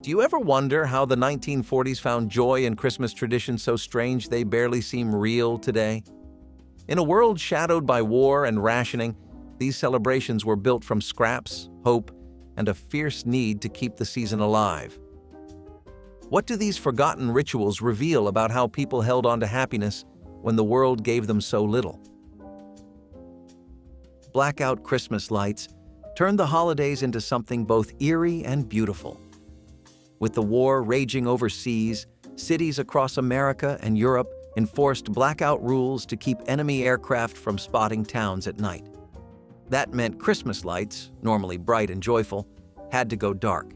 Do you ever wonder how the 1940s found joy in Christmas traditions so strange they barely seem real today? In a world shadowed by war and rationing, these celebrations were built from scraps, hope, and a fierce need to keep the season alive. What do these forgotten rituals reveal about how people held on to happiness when the world gave them so little? Blackout Christmas lights turned the holidays into something both eerie and beautiful. With the war raging overseas, cities across America and Europe enforced blackout rules to keep enemy aircraft from spotting towns at night. That meant Christmas lights, normally bright and joyful, had to go dark.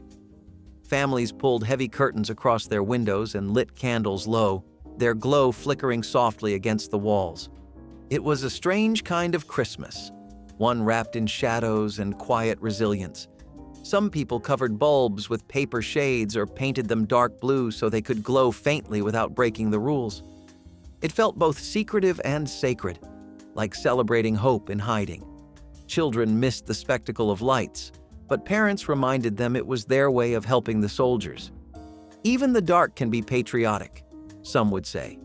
Families pulled heavy curtains across their windows and lit candles low, their glow flickering softly against the walls. It was a strange kind of Christmas, one wrapped in shadows and quiet resilience. Some people covered bulbs with paper shades or painted them dark blue so they could glow faintly without breaking the rules. It felt both secretive and sacred, like celebrating hope in hiding. Children missed the spectacle of lights, but parents reminded them it was their way of helping the soldiers. Even the dark can be patriotic, some would say.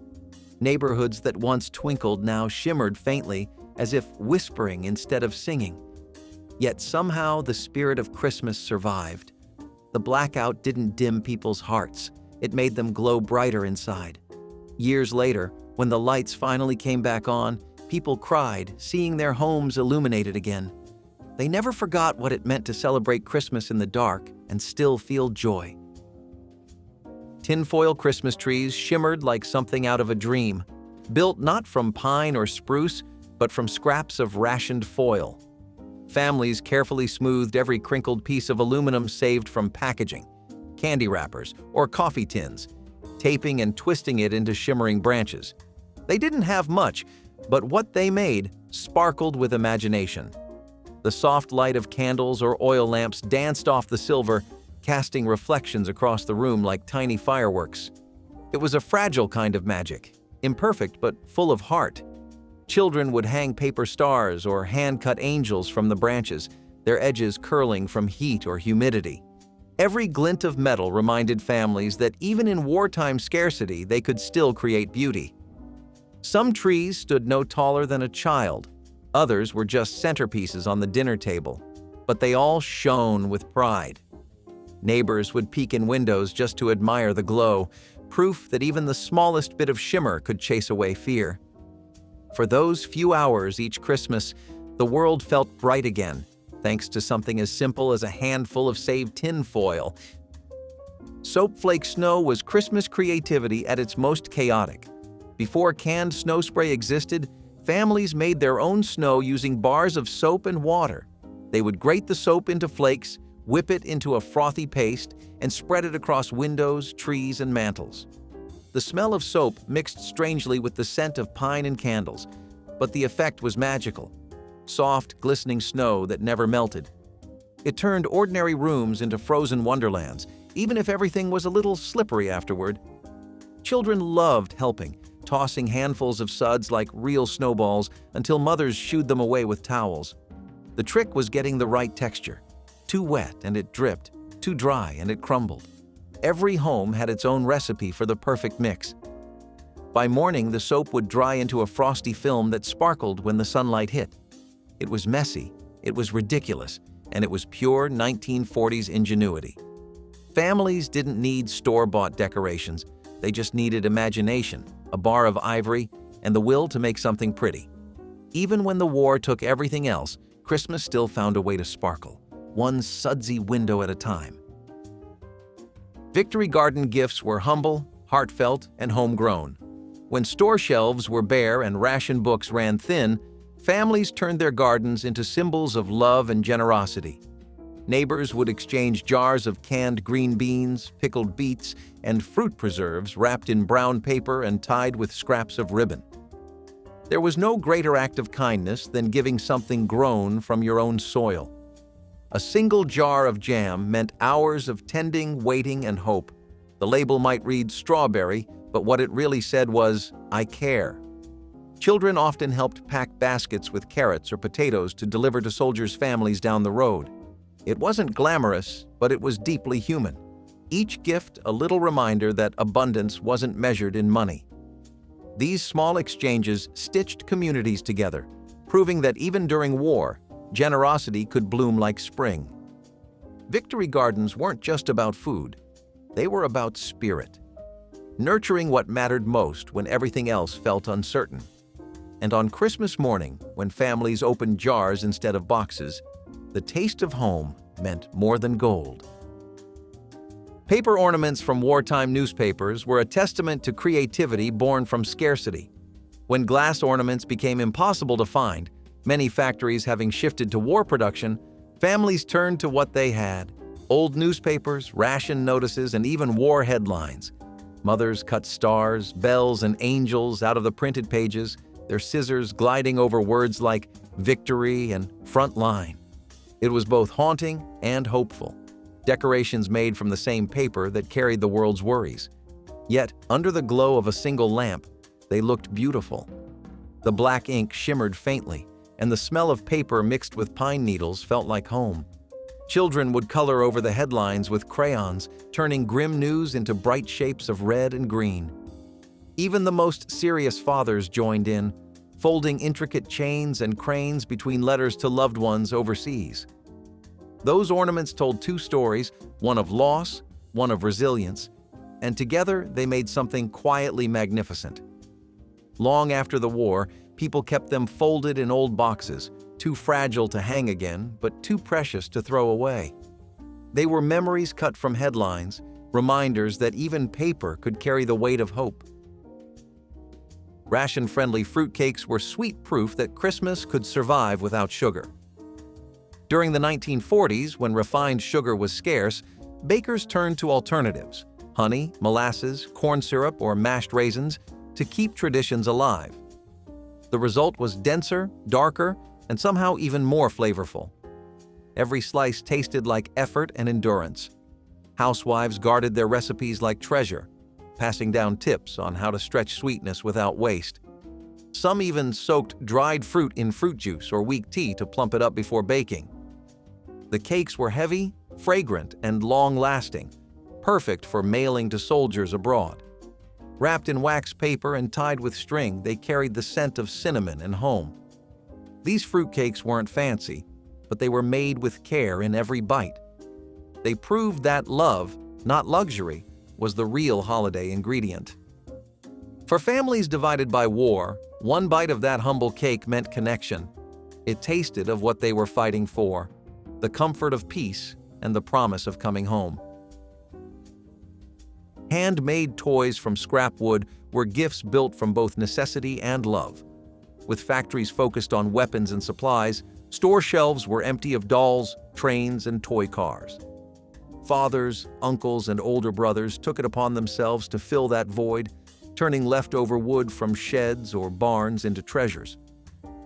Neighborhoods that once twinkled now shimmered faintly, as if whispering instead of singing. Yet somehow the spirit of Christmas survived. The blackout didn't dim people's hearts, it made them glow brighter inside. Years later, when the lights finally came back on, people cried, seeing their homes illuminated again. They never forgot what it meant to celebrate Christmas in the dark and still feel joy. Tinfoil Christmas trees shimmered like something out of a dream, built not from pine or spruce, but from scraps of rationed foil. Families carefully smoothed every crinkled piece of aluminum saved from packaging, candy wrappers, or coffee tins, taping and twisting it into shimmering branches. They didn't have much, but what they made sparkled with imagination. The soft light of candles or oil lamps danced off the silver, casting reflections across the room like tiny fireworks. It was a fragile kind of magic, imperfect but full of heart. Children would hang paper stars or hand-cut angels from the branches, their edges curling from heat or humidity. Every glint of metal reminded families that even in wartime scarcity, they could still create beauty. Some trees stood no taller than a child. Others were just centerpieces on the dinner table, but they all shone with pride. Neighbors would peek in windows just to admire the glow, proof that even the smallest bit of shimmer could chase away fear. For those few hours each Christmas, the world felt bright again, thanks to something as simple as a handful of saved tin foil. Soap flake snow was Christmas creativity at its most chaotic. Before canned snow spray existed, families made their own snow using bars of soap and water. They would grate the soap into flakes, whip it into a frothy paste, and spread it across windows, trees, and mantles. The smell of soap mixed strangely with the scent of pine and candles, but the effect was magical. Soft, glistening snow that never melted. It turned ordinary rooms into frozen wonderlands, even if everything was a little slippery afterward. Children loved helping, tossing handfuls of suds like real snowballs until mothers shooed them away with towels. The trick was getting the right texture. Too wet and it dripped, too dry and it crumbled. Every home had its own recipe for the perfect mix. By morning, the soap would dry into a frosty film that sparkled when the sunlight hit. It was messy, it was ridiculous, and it was pure 1940s ingenuity. Families didn't need store-bought decorations. They just needed imagination, a bar of ivory, and the will to make something pretty. Even when the war took everything else, Christmas still found a way to sparkle, one sudsy window at a time. Victory Garden gifts were humble, heartfelt, and homegrown. When store shelves were bare and ration books ran thin, families turned their gardens into symbols of love and generosity. Neighbors would exchange jars of canned green beans, pickled beets, and fruit preserves wrapped in brown paper and tied with scraps of ribbon. There was no greater act of kindness than giving something grown from your own soil. A single jar of jam meant hours of tending, waiting, and hope. The label might read strawberry, but what it really said was, "I care." Children often helped pack baskets with carrots or potatoes to deliver to soldiers' families down the road. It wasn't glamorous, but it was deeply human. Each gift a little reminder that abundance wasn't measured in money. These small exchanges stitched communities together, proving that even during war, generosity could bloom like spring. Victory gardens weren't just about food. They were about spirit, nurturing what mattered most when everything else felt uncertain. And on Christmas morning, when families opened jars instead of boxes, the taste of home meant more than gold. Paper ornaments from wartime newspapers were a testament to creativity born from scarcity. When glass ornaments became impossible to find, many factories having shifted to war production, families turned to what they had: old newspapers, ration notices, and even war headlines. Mothers cut stars, bells, and angels out of the printed pages, their scissors gliding over words like victory and front line. It was both haunting and hopeful. Decorations made from the same paper that carried the world's worries. Yet, under the glow of a single lamp, they looked beautiful. The black ink shimmered faintly, and the smell of paper mixed with pine needles felt like home. Children would color over the headlines with crayons, turning grim news into bright shapes of red and green. Even the most serious fathers joined in, folding intricate chains and cranes between letters to loved ones overseas. Those ornaments told two stories, one of loss, one of resilience, and together they made something quietly magnificent. Long after the war, people kept them folded in old boxes, too fragile to hang again, but too precious to throw away. They were memories cut from headlines, reminders that even paper could carry the weight of hope. Ration-friendly fruitcakes were sweet proof that Christmas could survive without sugar. During the 1940s, when refined sugar was scarce, bakers turned to alternatives: honey, molasses, corn syrup, or mashed raisins to keep traditions alive. The result was denser, darker, and somehow even more flavorful. Every slice tasted like effort and endurance. Housewives guarded their recipes like treasure, passing down tips on how to stretch sweetness without waste. Some even soaked dried fruit in fruit juice or weak tea to plump it up before baking. The cakes were heavy, fragrant, and long-lasting, perfect for mailing to soldiers abroad. Wrapped in wax paper and tied with string, they carried the scent of cinnamon and home. These fruitcakes weren't fancy, but they were made with care in every bite. They proved that love, not luxury, was the real holiday ingredient. For families divided by war, one bite of that humble cake meant connection. It tasted of what they were fighting for: the comfort of peace and the promise of coming home. Handmade toys from scrap wood were gifts built from both necessity and love. With factories focused on weapons and supplies, store shelves were empty of dolls, trains, and toy cars. Fathers, uncles, and older brothers took it upon themselves to fill that void, turning leftover wood from sheds or barns into treasures.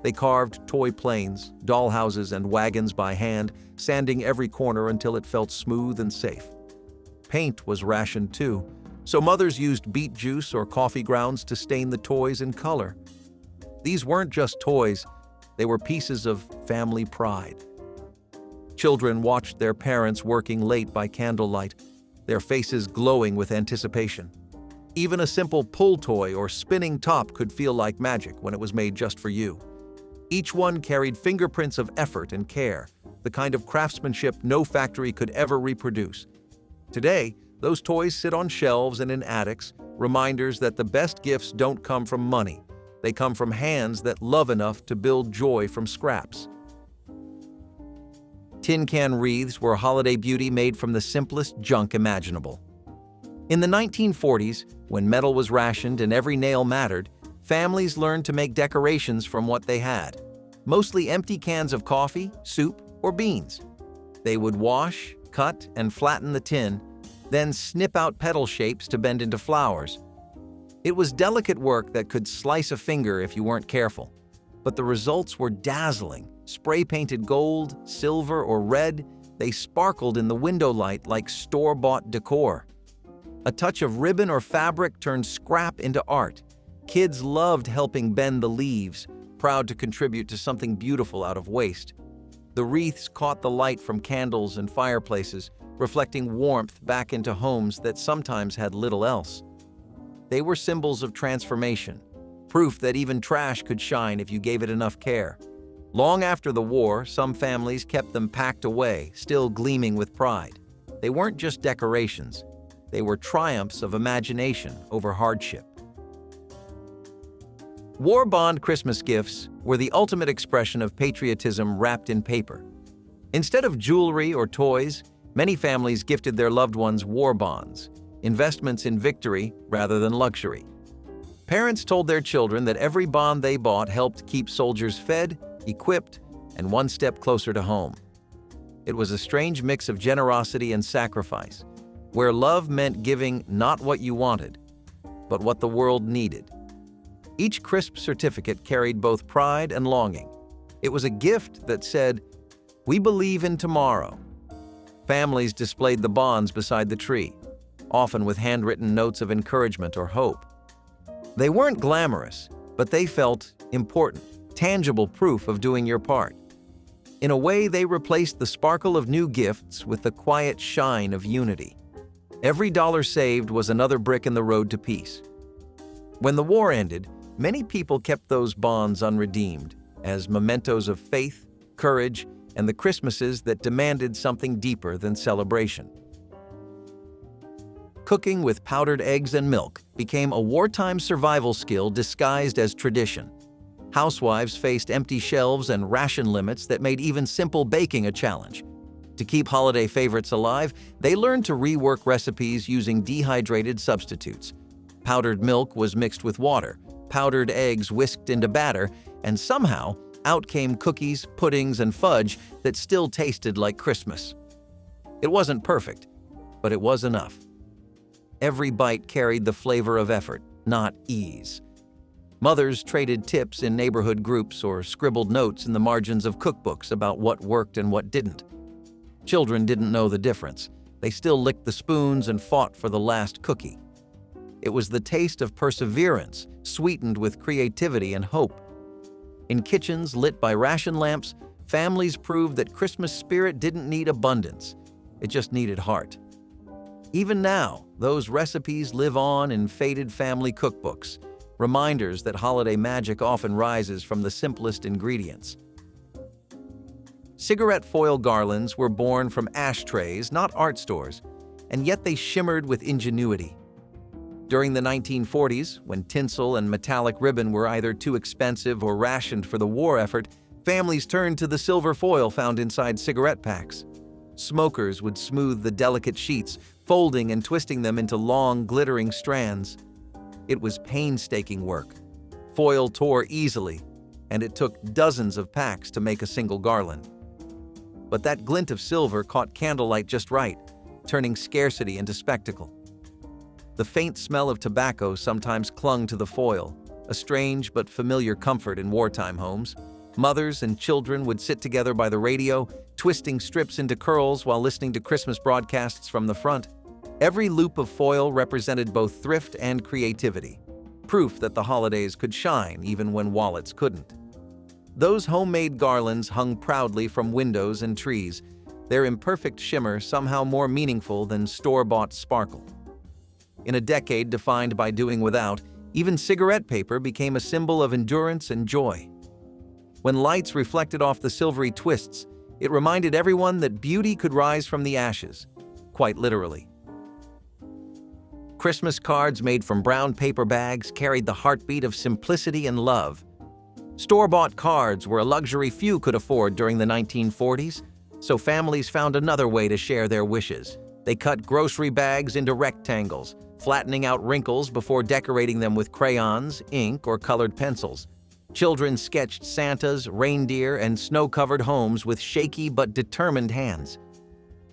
They carved toy planes, dollhouses, and wagons by hand, sanding every corner until it felt smooth and safe. Paint was rationed too, so mothers used beet juice or coffee grounds to stain the toys in color. These weren't just toys, they were pieces of family pride. Children watched their parents working late by candlelight, their faces glowing with anticipation. Even a simple pull toy or spinning top could feel like magic when it was made just for you. Each one carried fingerprints of effort and care, the kind of craftsmanship no factory could ever reproduce. Today, those toys sit on shelves and in attics, reminders that the best gifts don't come from money. They come from hands that love enough to build joy from scraps. Tin can wreaths were holiday beauty made from the simplest junk imaginable. In the 1940s, when metal was rationed and every nail mattered, families learned to make decorations from what they had, mostly empty cans of coffee, soup, or beans. They would wash, cut, and flatten the tin, then snip out petal shapes to bend into flowers. It was delicate work that could slice a finger if you weren't careful, but the results were dazzling. Spray-painted gold, silver, or red, they sparkled in the window light like store-bought decor. A touch of ribbon or fabric turned scrap into art. Kids loved helping bend the leaves, proud to contribute to something beautiful out of waste. The wreaths caught the light from candles and fireplaces, reflecting warmth back into homes that sometimes had little else. They were symbols of transformation, proof that even trash could shine if you gave it enough care. Long after the war, some families kept them packed away, still gleaming with pride. They weren't just decorations. They were triumphs of imagination over hardship. War bond Christmas gifts were the ultimate expression of patriotism wrapped in paper. Instead of jewelry or toys, many families gifted their loved ones war bonds, investments in victory rather than luxury. Parents told their children that every bond they bought helped keep soldiers fed, equipped, and one step closer to home. It was a strange mix of generosity and sacrifice, where love meant giving not what you wanted, but what the world needed. Each crisp certificate carried both pride and longing. It was a gift that said, "We believe in tomorrow." Families displayed the bonds beside the tree, often with handwritten notes of encouragement or hope. They weren't glamorous, but they felt important, tangible proof of doing your part. In a way, they replaced the sparkle of new gifts with the quiet shine of unity. Every dollar saved was another brick in the road to peace. When the war ended, many people kept those bonds unredeemed, as mementos of faith, courage, and the Christmases that demanded something deeper than celebration. Cooking with powdered eggs and milk became a wartime survival skill disguised as tradition. Housewives faced empty shelves and ration limits that made even simple baking a challenge. To keep holiday favorites alive, they learned to rework recipes using dehydrated substitutes. Powdered milk was mixed with water, powdered eggs whisked into batter, and somehow out came cookies, puddings, and fudge that still tasted like Christmas. It wasn't perfect, but it was enough. Every bite carried the flavor of effort, not ease. Mothers traded tips in neighborhood groups or scribbled notes in the margins of cookbooks about what worked and what didn't. Children didn't know the difference. They still licked the spoons and fought for the last cookie. It was the taste of perseverance, sweetened with creativity and hope. In kitchens lit by ration lamps, families proved that Christmas spirit didn't need abundance. It just needed heart. Even now, those recipes live on in faded family cookbooks, reminders that holiday magic often rises from the simplest ingredients. Cigarette foil garlands were born from ashtrays, not art stores, and yet they shimmered with ingenuity. During the 1940s, when tinsel and metallic ribbon were either too expensive or rationed for the war effort, families turned to the silver foil found inside cigarette packs. Smokers would smooth the delicate sheets, folding and twisting them into long, glittering strands. It was painstaking work. Foil tore easily, and it took dozens of packs to make a single garland. But that glint of silver caught candlelight just right, turning scarcity into spectacle. The faint smell of tobacco sometimes clung to the foil, a strange but familiar comfort in wartime homes. Mothers and children would sit together by the radio, twisting strips into curls while listening to Christmas broadcasts from the front. Every loop of foil represented both thrift and creativity, proof that the holidays could shine even when wallets couldn't. Those homemade garlands hung proudly from windows and trees, their imperfect shimmer somehow more meaningful than store-bought sparkle. In a decade defined by doing without, even cigarette paper became a symbol of endurance and joy. When lights reflected off the silvery twists, it reminded everyone that beauty could rise from the ashes, quite literally. Christmas cards made from brown paper bags carried the heartbeat of simplicity and love. Store-bought cards were a luxury few could afford during the 1940s, so families found another way to share their wishes. They cut grocery bags into rectangles, flattening out wrinkles before decorating them with crayons, ink, or colored pencils. Children sketched Santas, reindeer, and snow-covered homes with shaky but determined hands.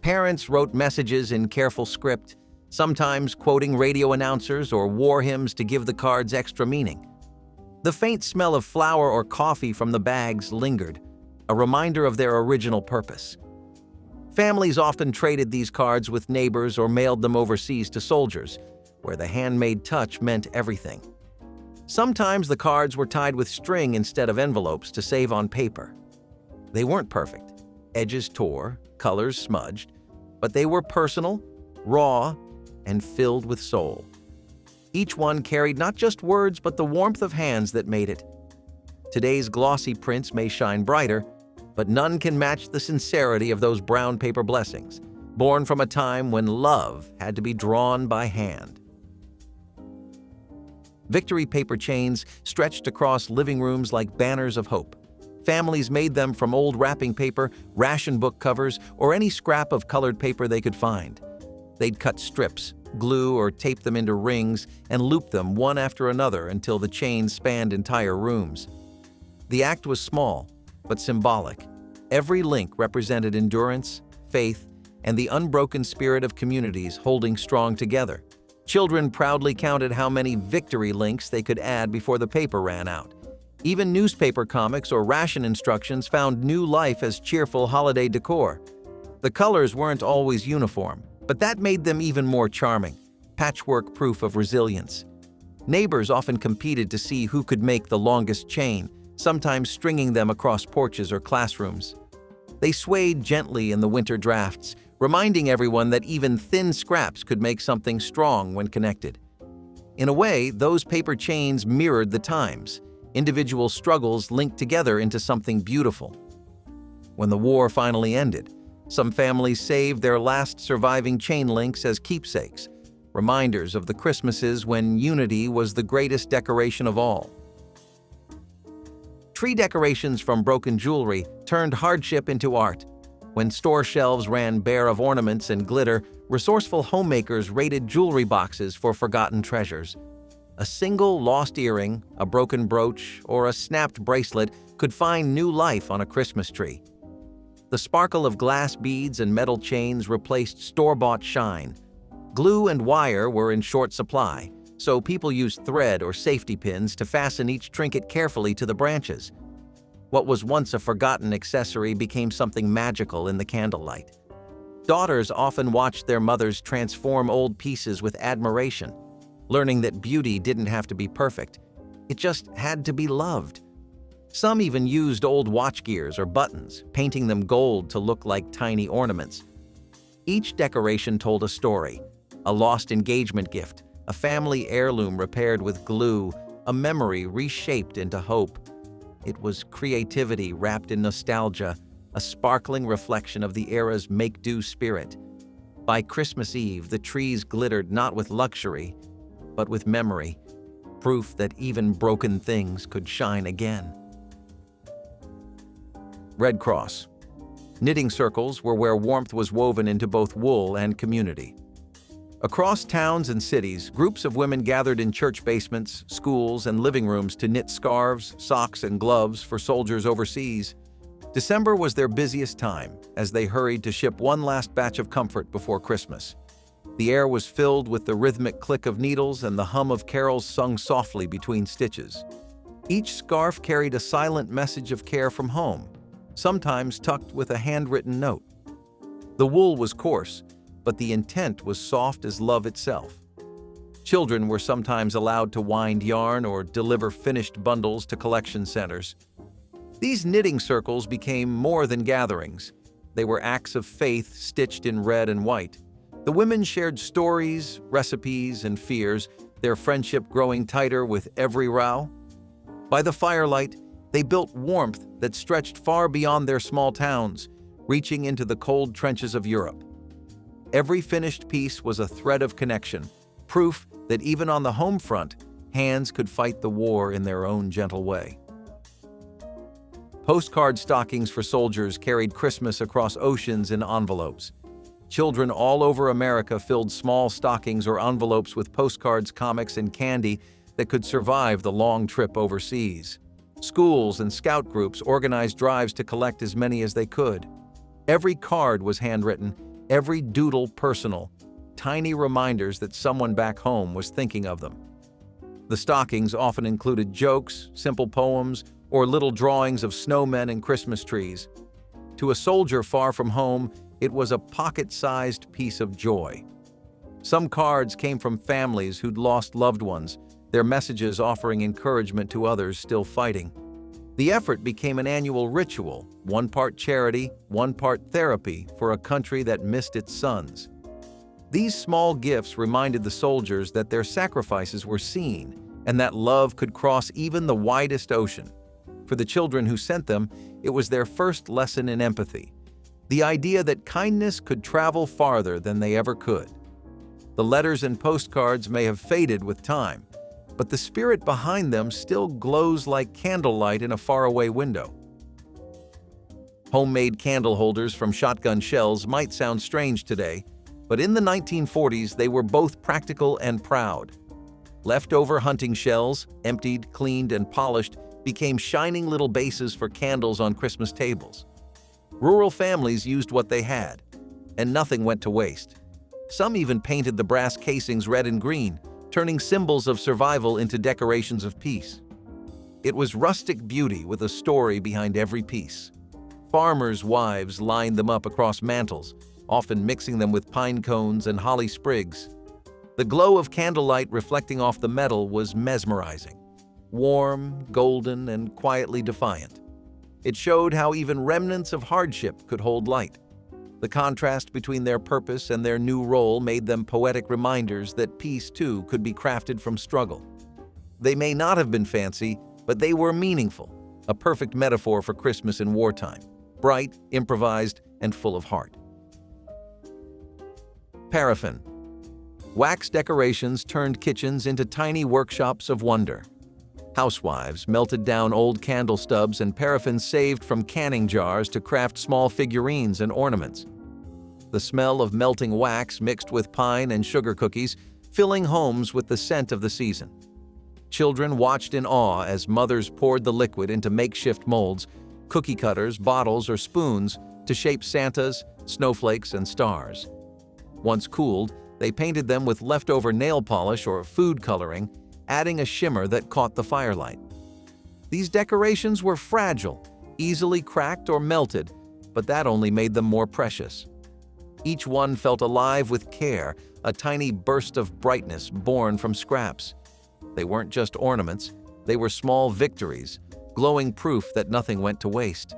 Parents wrote messages in careful script, sometimes quoting radio announcers or war hymns to give the cards extra meaning. The faint smell of flour or coffee from the bags lingered, a reminder of their original purpose. Families often traded these cards with neighbors or mailed them overseas to soldiers, where the handmade touch meant everything. Sometimes the cards were tied with string instead of envelopes to save on paper. They weren't perfect. Edges tore, colors smudged, but they were personal, raw, and filled with soul. Each one carried not just words, but the warmth of hands that made it. Today's glossy prints may shine brighter, but none can match the sincerity of those brown paper blessings, born from a time when love had to be drawn by hand. Victory paper chains stretched across living rooms like banners of hope. Families made them from old wrapping paper, ration book covers, or any scrap of colored paper they could find. They'd cut strips, glue or tape them into rings, and loop them one after another until the chain spanned entire rooms. The act was small, but symbolic. Every link represented endurance, faith, and the unbroken spirit of communities holding strong together. Children proudly counted how many victory links they could add before the paper ran out. Even newspaper comics or ration instructions found new life as cheerful holiday decor. The colors weren't always uniform, but that made them even more charming, patchwork proof of resilience. Neighbors often competed to see who could make the longest chain, sometimes stringing them across porches or classrooms. They swayed gently in the winter drafts, reminding everyone that even thin scraps could make something strong when connected. In a way, those paper chains mirrored the times. Individual struggles linked together into something beautiful. When the war finally ended, some families saved their last surviving chain links as keepsakes, reminders of the Christmases when unity was the greatest decoration of all. Tree decorations from broken jewelry turned hardship into art. When store shelves ran bare of ornaments and glitter, resourceful homemakers raided jewelry boxes for forgotten treasures. A single lost earring, a broken brooch, or a snapped bracelet could find new life on a Christmas tree. The sparkle of glass beads and metal chains replaced store-bought shine. Glue and wire were in short supply, so people used thread or safety pins to fasten each trinket carefully to the branches. What was once a forgotten accessory became something magical in the candlelight. Daughters often watched their mothers transform old pieces with admiration, learning that beauty didn't have to be perfect. It just had to be loved. Some even used old watch gears or buttons, painting them gold to look like tiny ornaments. Each decoration told a story: a lost engagement gift, a family heirloom repaired with glue, a memory reshaped into hope. It was creativity wrapped in nostalgia, a sparkling reflection of the era's make-do spirit. By Christmas Eve, the trees glittered not with luxury, but with memory, proof that even broken things could shine again. Red Cross. Knitting circles were where warmth was woven into both wool and community. Across towns and cities, groups of women gathered in church basements, schools, and living rooms to knit scarves, socks, and gloves for soldiers overseas. December was their busiest time, as they hurried to ship one last batch of comfort before Christmas. The air was filled with the rhythmic click of needles and the hum of carols sung softly between stitches. Each scarf carried a silent message of care from home, sometimes tucked with a handwritten note. The wool was coarse, but the intent was soft as love itself. Children were sometimes allowed to wind yarn or deliver finished bundles to collection centers. These knitting circles became more than gatherings. They were acts of faith stitched in red and white. The women shared stories, recipes, and fears, their friendship growing tighter with every row. By the firelight, they built warmth that stretched far beyond their small towns, reaching into the cold trenches of Europe. Every finished piece was a thread of connection, proof that even on the home front, hands could fight the war in their own gentle way. Postcard stockings for soldiers carried Christmas across oceans in envelopes. Children all over America filled small stockings or envelopes with postcards, comics, and candy that could survive the long trip overseas. Schools and scout groups organized drives to collect as many as they could. Every card was handwritten, every doodle personal, tiny reminders that someone back home was thinking of them. The stockings often included jokes, simple poems, or little drawings of snowmen and Christmas trees. To a soldier far from home, it was a pocket-sized piece of joy. Some cards came from families who'd lost loved ones, their messages offering encouragement to others still fighting. The effort became an annual ritual, one part charity, one part therapy for a country that missed its sons. These small gifts reminded the soldiers that their sacrifices were seen and that love could cross even the widest ocean. For the children who sent them, it was their first lesson in empathy, the idea that kindness could travel farther than they ever could. The letters and postcards may have faded with time, but the spirit behind them still glows like candlelight in a faraway window. Homemade candle holders from shotgun shells might sound strange today, but in the 1940s they were both practical and proud. Leftover hunting shells, emptied, cleaned, and polished, became shining little bases for candles on Christmas tables. Rural families used what they had, and nothing went to waste. Some even painted the brass casings red and green, turning symbols of survival into decorations of peace. It was rustic beauty with a story behind every piece. Farmers' wives lined them up across mantels, often mixing them with pine cones and holly sprigs. The glow of candlelight reflecting off the metal was mesmerizing, warm, golden, and quietly defiant. It showed how even remnants of hardship could hold light. The contrast between their purpose and their new role made them poetic reminders that peace, too, could be crafted from struggle. They may not have been fancy, but they were meaningful, a perfect metaphor for Christmas in wartime, bright, improvised, and full of heart. Paraffin. Wax decorations turned kitchens into tiny workshops of wonder. Housewives melted down old candle stubs and paraffin saved from canning jars to craft small figurines and ornaments. The smell of melting wax mixed with pine and sugar cookies, filling homes with the scent of the season. Children watched in awe as mothers poured the liquid into makeshift molds, cookie cutters, bottles, or spoons to shape Santas, snowflakes, and stars. Once cooled, they painted them with leftover nail polish or food coloring, adding a shimmer that caught the firelight. These decorations were fragile, easily cracked or melted, but that only made them more precious. Each one felt alive with care, a tiny burst of brightness born from scraps. They weren't just ornaments, they were small victories, glowing proof that nothing went to waste.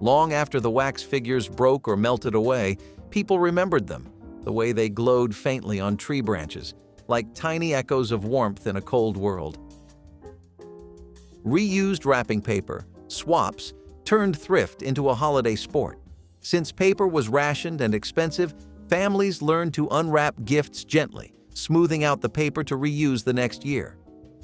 Long after the wax figures broke or melted away, people remembered them, the way they glowed faintly on tree branches, like tiny echoes of warmth in a cold world. Reused wrapping paper, swaps, turned thrift into a holiday sport. Since paper was rationed and expensive, families learned to unwrap gifts gently, smoothing out the paper to reuse the next year.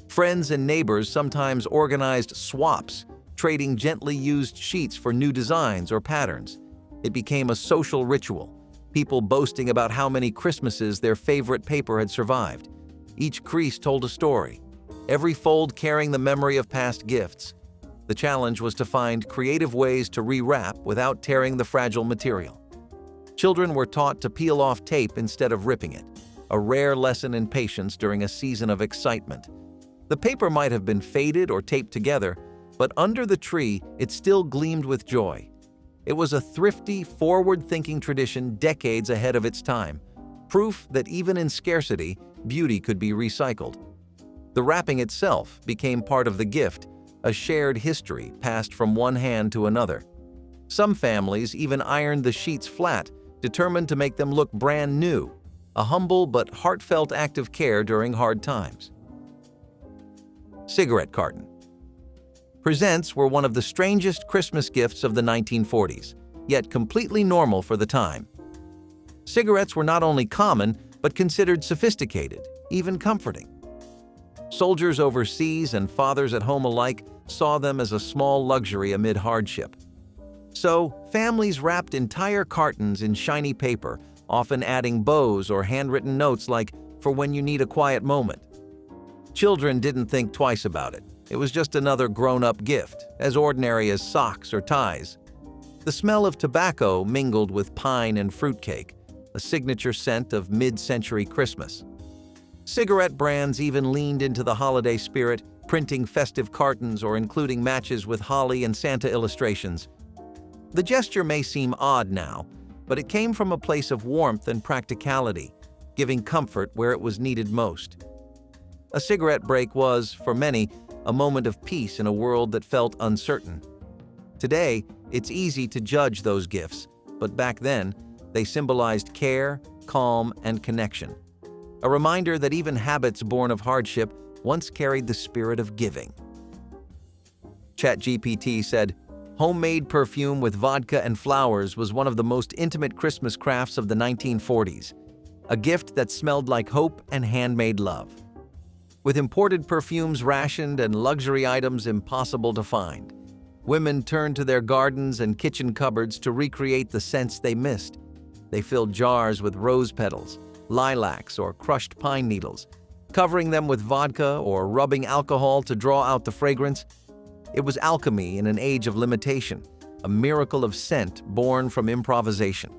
Friends and neighbors sometimes organized swaps, trading gently used sheets for new designs or patterns. It became a social ritual, people boasting about how many Christmases their favorite paper had survived. Each crease told a story, every fold carrying the memory of past gifts. The challenge was to find creative ways to rewrap without tearing the fragile material. Children were taught to peel off tape instead of ripping it, a rare lesson in patience during a season of excitement. The paper might have been faded or taped together, but under the tree it still gleamed with joy. It was a thrifty, forward-thinking tradition decades ahead of its time, proof that even in scarcity, beauty could be recycled. The wrapping itself became part of the gift, a shared history passed from one hand to another. Some families even ironed the sheets flat, determined to make them look brand new, a humble but heartfelt act of care during hard times. Cigarette carton. Presents were one of the strangest Christmas gifts of the 1940s, yet completely normal for the time. Cigarettes were not only common, but considered sophisticated, even comforting. Soldiers overseas and fathers at home alike saw them as a small luxury amid hardship. So, families wrapped entire cartons in shiny paper, often adding bows or handwritten notes like, "For when you need a quiet moment." Children didn't think twice about it. It was just another grown-up gift, as ordinary as socks or ties. The smell of tobacco mingled with pine and fruitcake, a signature scent of mid-century Christmas. Cigarette brands even leaned into the holiday spirit, printing festive cartons or including matches with holly and Santa illustrations. The gesture may seem odd now, but it came from a place of warmth and practicality, giving comfort where it was needed most. A cigarette break was, for many, a moment of peace in a world that felt uncertain. Today, it's easy to judge those gifts, but back then, they symbolized care, calm, and connection. A reminder that even habits born of hardship once carried the spirit of giving. ChatGPT said, "Homemade perfume with vodka and flowers was one of the most intimate Christmas crafts of the 1940s, a gift that smelled like hope and handmade love. With imported perfumes rationed and luxury items impossible to find, women turned to their gardens and kitchen cupboards to recreate the scents they missed. They filled jars with rose petals, lilacs, or crushed pine needles, covering them with vodka or rubbing alcohol to draw out the fragrance. It was alchemy in an age of limitation, a miracle of scent born from improvisation.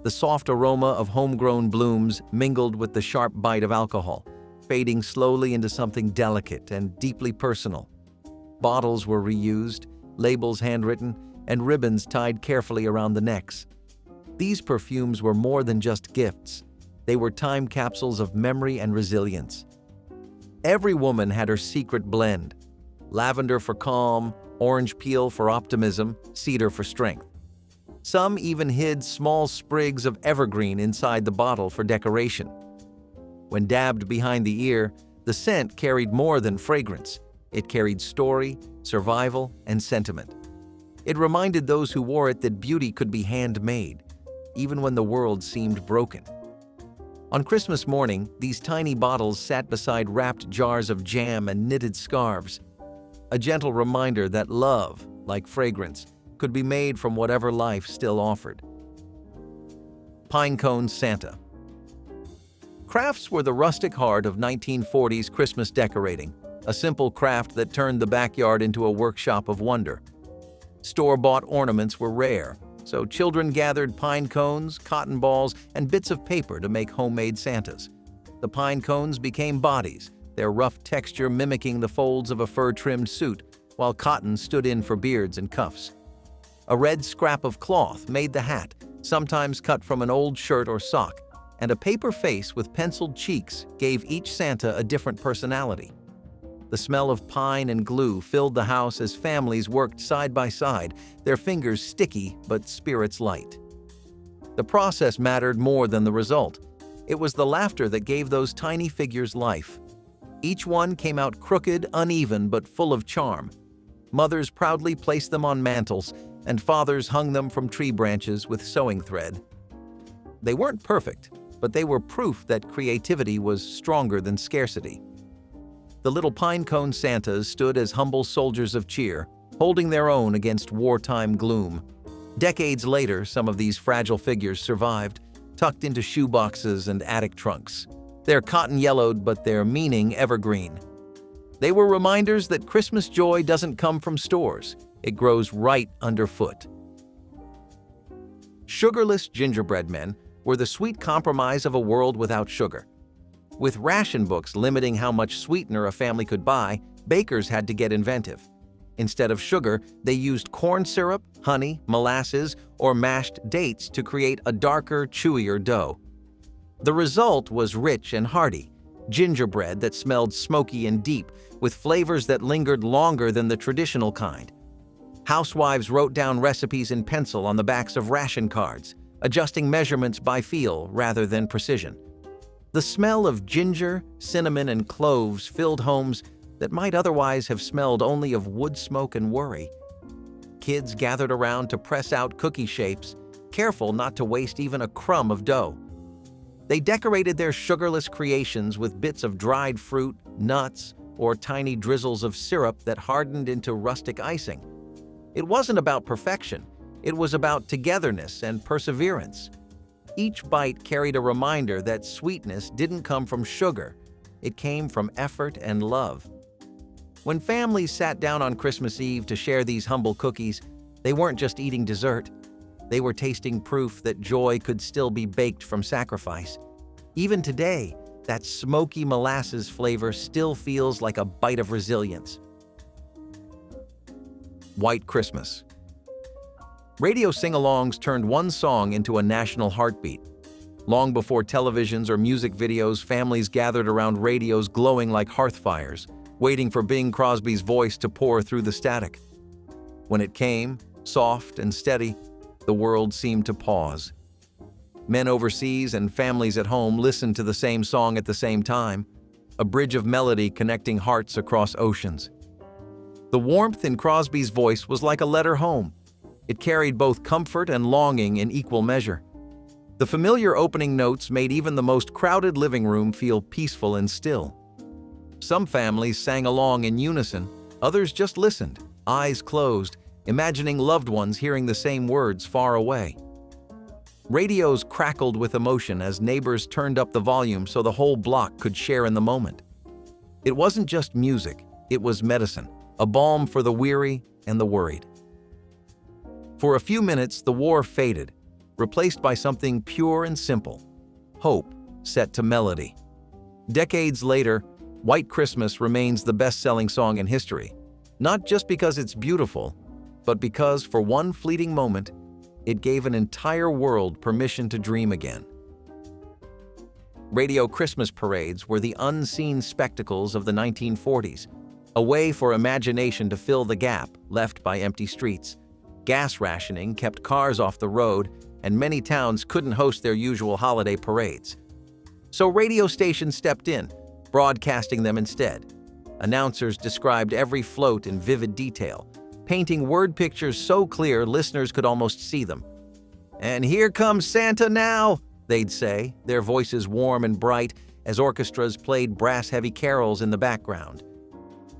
The soft aroma of homegrown blooms mingled with the sharp bite of alcohol, fading slowly into something delicate and deeply personal. Bottles were reused, labels handwritten, and ribbons tied carefully around the necks. These perfumes were more than just gifts. They were time capsules of memory and resilience. Every woman had her secret blend: lavender for calm, orange peel for optimism, cedar for strength. Some even hid small sprigs of evergreen inside the bottle for decoration. When dabbed behind the ear, the scent carried more than fragrance. It carried story, survival, and sentiment. It reminded those who wore it that beauty could be handmade, even when the world seemed broken. On Christmas morning, these tiny bottles sat beside wrapped jars of jam and knitted scarves, a gentle reminder that love, like fragrance, could be made from whatever life still offered. Pine Cone Santa. Crafts were the rustic heart of 1940s Christmas decorating, a simple craft that turned the backyard into a workshop of wonder. Store-bought ornaments were rare, so children gathered pine cones, cotton balls, and bits of paper to make homemade Santas. The pine cones became bodies, their rough texture mimicking the folds of a fur-trimmed suit, while cotton stood in for beards and cuffs. A red scrap of cloth made the hat, sometimes cut from an old shirt or sock, and a paper face with penciled cheeks gave each Santa a different personality. The smell of pine and glue filled the house as families worked side by side, their fingers sticky but spirits light. The process mattered more than the result. It was the laughter that gave those tiny figures life. Each one came out crooked, uneven, but full of charm. Mothers proudly placed them on mantles, and fathers hung them from tree branches with sewing thread. They weren't perfect, but they were proof that creativity was stronger than scarcity. The little pine cone Santas stood as humble soldiers of cheer, holding their own against wartime gloom. Decades later, some of these fragile figures survived, tucked into shoeboxes and attic trunks. Their cotton yellowed, but their meaning evergreen. They were reminders that Christmas joy doesn't come from stores. It grows right underfoot. Sugarless gingerbread men were the sweet compromise of a world without sugar. With ration books limiting how much sweetener a family could buy, bakers had to get inventive. Instead of sugar, they used corn syrup, honey, molasses, or mashed dates to create a darker, chewier dough. The result was rich and hearty, gingerbread that smelled smoky and deep, with flavors that lingered longer than the traditional kind. Housewives wrote down recipes in pencil on the backs of ration cards, adjusting measurements by feel rather than precision. The smell of ginger, cinnamon, and cloves filled homes that might otherwise have smelled only of wood smoke and worry. Kids gathered around to press out cookie shapes, careful not to waste even a crumb of dough. They decorated their sugarless creations with bits of dried fruit, nuts, or tiny drizzles of syrup that hardened into rustic icing. It wasn't about perfection. It was about togetherness and perseverance. Each bite carried a reminder that sweetness didn't come from sugar. It came from effort and love. When families sat down on Christmas Eve to share these humble cookies, they weren't just eating dessert. They were tasting proof that joy could still be baked from sacrifice. Even today, that smoky molasses flavor still feels like a bite of resilience. White Christmas. Radio sing-alongs turned one song into a national heartbeat. Long before televisions or music videos, families gathered around radios glowing like hearth fires, waiting for Bing Crosby's voice to pour through the static. When it came, soft and steady, the world seemed to pause. Men overseas and families at home listened to the same song at the same time, a bridge of melody connecting hearts across oceans. The warmth in Crosby's voice was like a letter home. It carried both comfort and longing in equal measure. The familiar opening notes made even the most crowded living room feel peaceful and still. Some families sang along in unison, others just listened, eyes closed, imagining loved ones hearing the same words far away. Radios crackled with emotion as neighbors turned up the volume so the whole block could share in the moment. It wasn't just music, it was medicine, a balm for the weary and the worried. For a few minutes, the war faded, replaced by something pure and simple: hope set to melody. Decades later, White Christmas remains the best-selling song in history, not just because it's beautiful, but because, for one fleeting moment, it gave an entire world permission to dream again. Radio Christmas parades were the unseen spectacles of the 1940s, a way for imagination to fill the gap left by empty streets. Gas rationing kept cars off the road, and many towns couldn't host their usual holiday parades. So radio stations stepped in, broadcasting them instead. Announcers described every float in vivid detail, painting word pictures so clear listeners could almost see them. "And here comes Santa now," they'd say, their voices warm and bright as orchestras played brass-heavy carols in the background.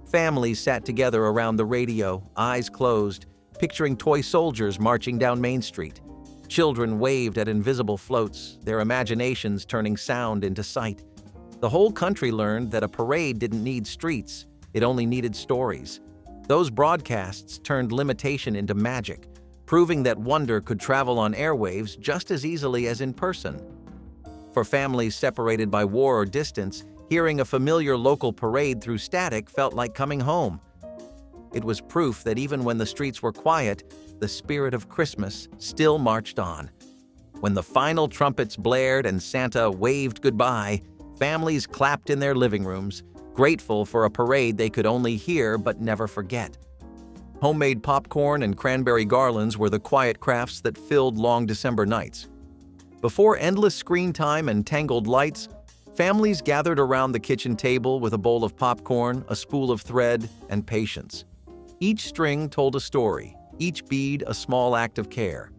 Families sat together around the radio, eyes closed, picturing toy soldiers marching down Main Street. Children waved at invisible floats, their imaginations turning sound into sight. The whole country learned that a parade didn't need streets, it only needed stories. Those broadcasts turned limitation into magic, proving that wonder could travel on airwaves just as easily as in person. For families separated by war or distance, hearing a familiar local parade through static felt like coming home. It was proof that even when the streets were quiet, the spirit of Christmas still marched on. When the final trumpets blared and Santa waved goodbye, families clapped in their living rooms, grateful for a parade they could only hear but never forget. Homemade popcorn and cranberry garlands were the quiet crafts that filled long December nights. Before endless screen time and tangled lights, families gathered around the kitchen table with a bowl of popcorn, a spool of thread, and patience. Each string told a story, each bead a small act of care.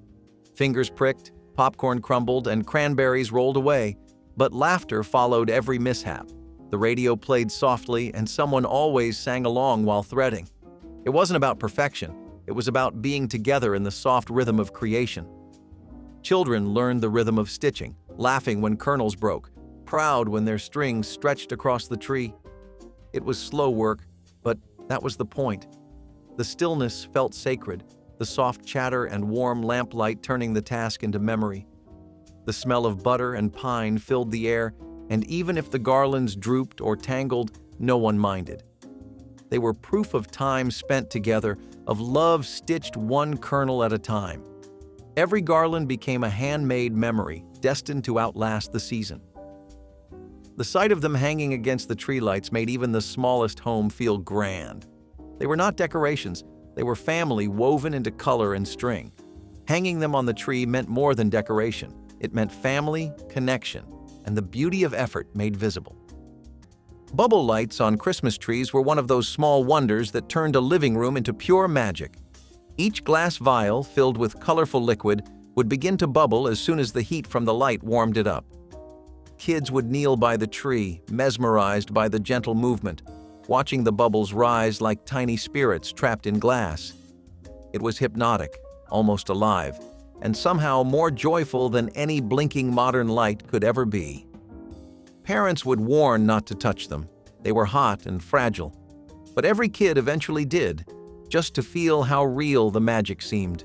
Fingers pricked, popcorn crumbled, and cranberries rolled away, but laughter followed every mishap. The radio played softly, and someone always sang along while threading. It wasn't about perfection, it was about being together in the soft rhythm of creation. Children learned the rhythm of stitching, laughing when kernels broke, proud when their strings stretched across the tree. It was slow work, but that was the point. The stillness felt sacred, the soft chatter and warm lamplight turning the task into memory. The smell of butter and pine filled the air, and even if the garlands drooped or tangled, no one minded. They were proof of time spent together, of love stitched one kernel at a time. Every garland became a handmade memory, destined to outlast the season. The sight of them hanging against the tree lights made even the smallest home feel grand. They were not decorations, they were family woven into color and string. Hanging them on the tree meant more than decoration. It meant family, connection, and the beauty of effort made visible. Bubble lights on Christmas trees were one of those small wonders that turned a living room into pure magic. Each glass vial filled with colorful liquid would begin to bubble as soon as the heat from the light warmed it up. Kids would kneel by the tree, mesmerized by the gentle movement, watching the bubbles rise like tiny spirits trapped in glass. It was hypnotic, almost alive, and somehow more joyful than any blinking modern light could ever be. Parents would warn not to touch them. They were hot and fragile. But every kid eventually did, just to feel how real the magic seemed.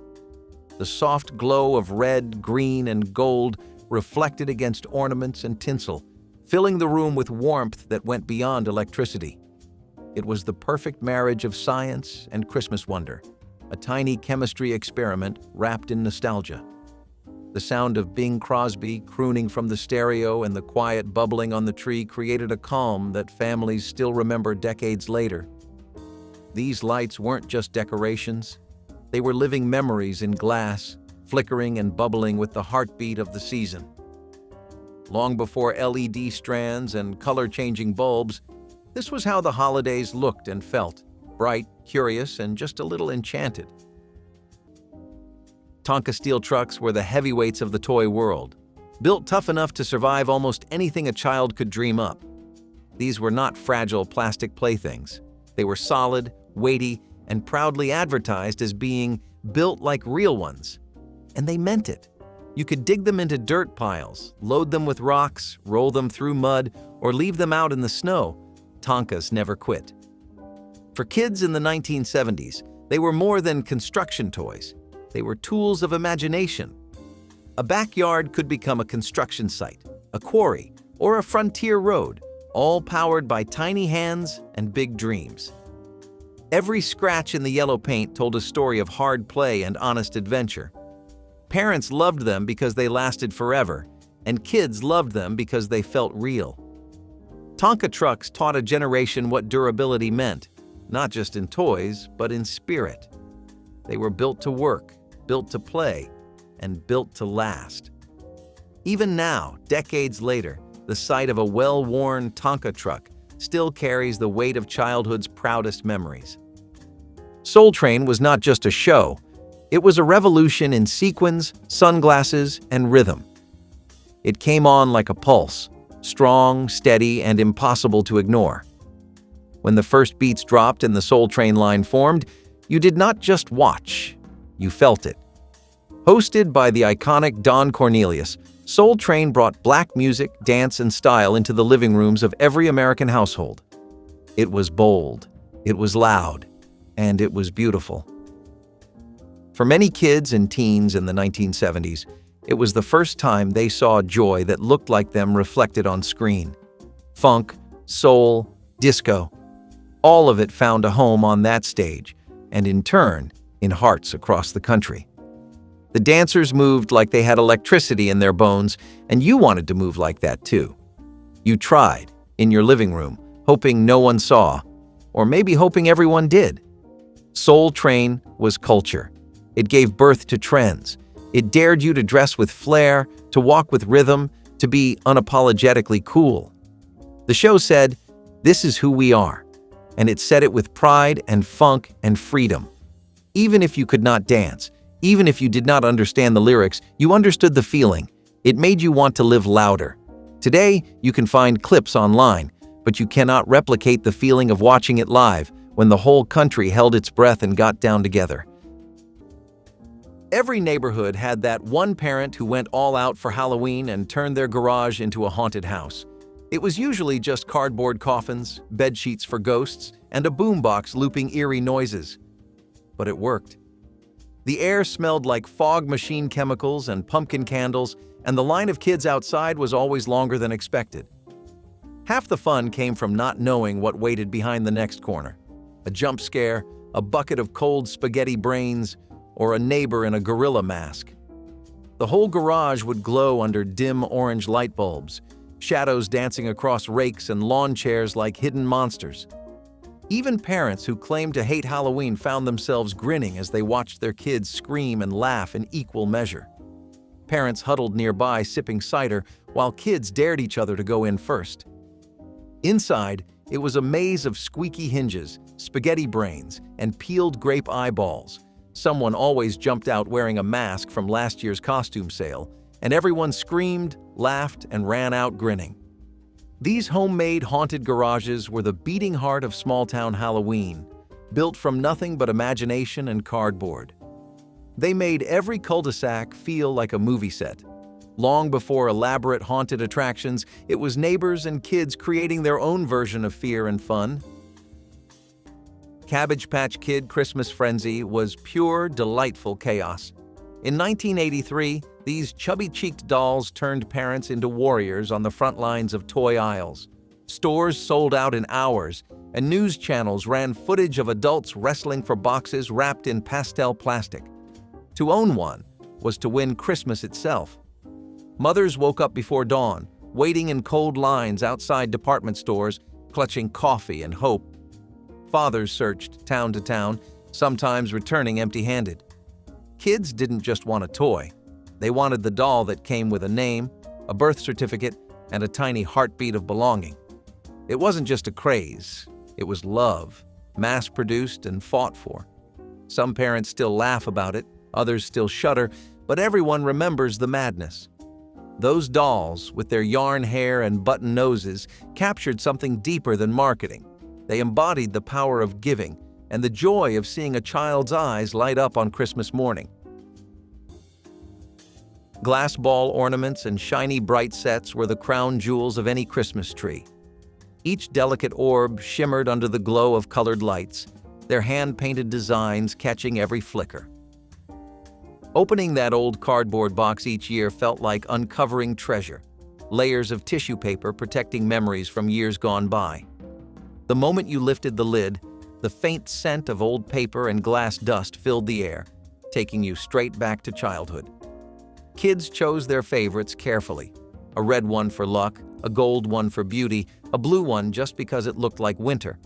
The soft glow of red, green, and gold reflected against ornaments and tinsel, filling the room with warmth that went beyond electricity. It was the perfect marriage of science and Christmas wonder, a tiny chemistry experiment wrapped in nostalgia. The sound of Bing Crosby crooning from the stereo and the quiet bubbling on the tree created a calm that families still remember decades later. These lights weren't just decorations. They were living memories in glass, flickering and bubbling with the heartbeat of the season. Long before LED strands and color-changing bulbs, this was how the holidays looked and felt, bright, curious, and just a little enchanted. Tonka steel trucks were the heavyweights of the toy world, built tough enough to survive almost anything a child could dream up. These were not fragile plastic playthings. They were solid, weighty, and proudly advertised as being built like real ones. And they meant it. You could dig them into dirt piles, load them with rocks, roll them through mud, or leave them out in the snow. Tonkas never quit. For kids in the 1970s, they were more than construction toys. They were tools of imagination. A backyard could become a construction site, a quarry, or a frontier road, all powered by tiny hands and big dreams. Every scratch in the yellow paint told a story of hard play and honest adventure. Parents loved them because they lasted forever, and kids loved them because they felt real. Tonka trucks taught a generation what durability meant, not just in toys, but in spirit. They were built to work, built to play, and built to last. Even now, decades later, the sight of a well-worn Tonka truck still carries the weight of childhood's proudest memories. Soul Train was not just a show. It was a revolution in sequins, sunglasses, and rhythm. It came on like a pulse, strong, steady, and impossible to ignore. When the first beats dropped and the Soul Train line formed, you did not just watch, you felt it. Hosted by the iconic Don Cornelius, Soul Train brought black music, dance, and style into the living rooms of every American household. It was bold, it was loud, and it was beautiful. For many kids and teens in the 1970s, it was the first time they saw joy that looked like them reflected on screen. Funk, soul, disco, all of it found a home on that stage, and in turn, in hearts across the country. The dancers moved like they had electricity in their bones, and you wanted to move like that too. You tried, in your living room, hoping no one saw, or maybe hoping everyone did. Soul Train was culture. It gave birth to trends. It dared you to dress with flair, to walk with rhythm, to be unapologetically cool. The show said, "This is who we are," and it said it with pride and funk and freedom. Even if you could not dance, even if you did not understand the lyrics, you understood the feeling. It made you want to live louder. Today, you can find clips online, but you cannot replicate the feeling of watching it live when the whole country held its breath and got down together. Every neighborhood had that one parent who went all out for Halloween and turned their garage into a haunted house. It was usually just cardboard coffins, bed sheets for ghosts, and a boombox looping eerie noises. But it worked. The air smelled like fog machine chemicals and pumpkin candles, and the line of kids outside was always longer than expected. Half the fun came from not knowing what waited behind the next corner. A jump scare, a bucket of cold spaghetti brains, or a neighbor in a gorilla mask. The whole garage would glow under dim orange light bulbs, shadows dancing across rakes and lawn chairs like hidden monsters. Even parents who claimed to hate Halloween found themselves grinning as they watched their kids scream and laugh in equal measure. Parents huddled nearby sipping cider while kids dared each other to go in first. Inside, it was a maze of squeaky hinges, spaghetti brains, and peeled grape eyeballs. Someone always jumped out wearing a mask from last year's costume sale, and everyone screamed, laughed, and ran out grinning. These homemade haunted garages were the beating heart of small-town Halloween, built from nothing but imagination and cardboard. They made every cul-de-sac feel like a movie set. Long before elaborate haunted attractions, it was neighbors and kids creating their own version of fear and fun. Cabbage Patch Kid Christmas Frenzy was pure, delightful chaos. In 1983, these chubby-cheeked dolls turned parents into warriors on the front lines of toy aisles. Stores sold out in hours, and news channels ran footage of adults wrestling for boxes wrapped in pastel plastic. To own one was to win Christmas itself. Mothers woke up before dawn, waiting in cold lines outside department stores, clutching coffee and hope. Fathers searched town to town, sometimes returning empty-handed. Kids didn't just want a toy. They wanted the doll that came with a name, a birth certificate, and a tiny heartbeat of belonging. It wasn't just a craze, it was love, mass-produced and fought for. Some parents still laugh about it, others still shudder, but everyone remembers the madness. Those dolls, with their yarn hair and button noses, captured something deeper than marketing. They embodied the power of giving and the joy of seeing a child's eyes light up on Christmas morning. Glass ball ornaments and shiny bright sets were the crown jewels of any Christmas tree. Each delicate orb shimmered under the glow of colored lights, their hand-painted designs catching every flicker. Opening that old cardboard box each year felt like uncovering treasure, layers of tissue paper protecting memories from years gone by. The moment you lifted the lid, the faint scent of old paper and glass dust filled the air, taking you straight back to childhood. Kids chose their favorites carefully, a red one for luck, a gold one for beauty, a blue one just because it looked like winter.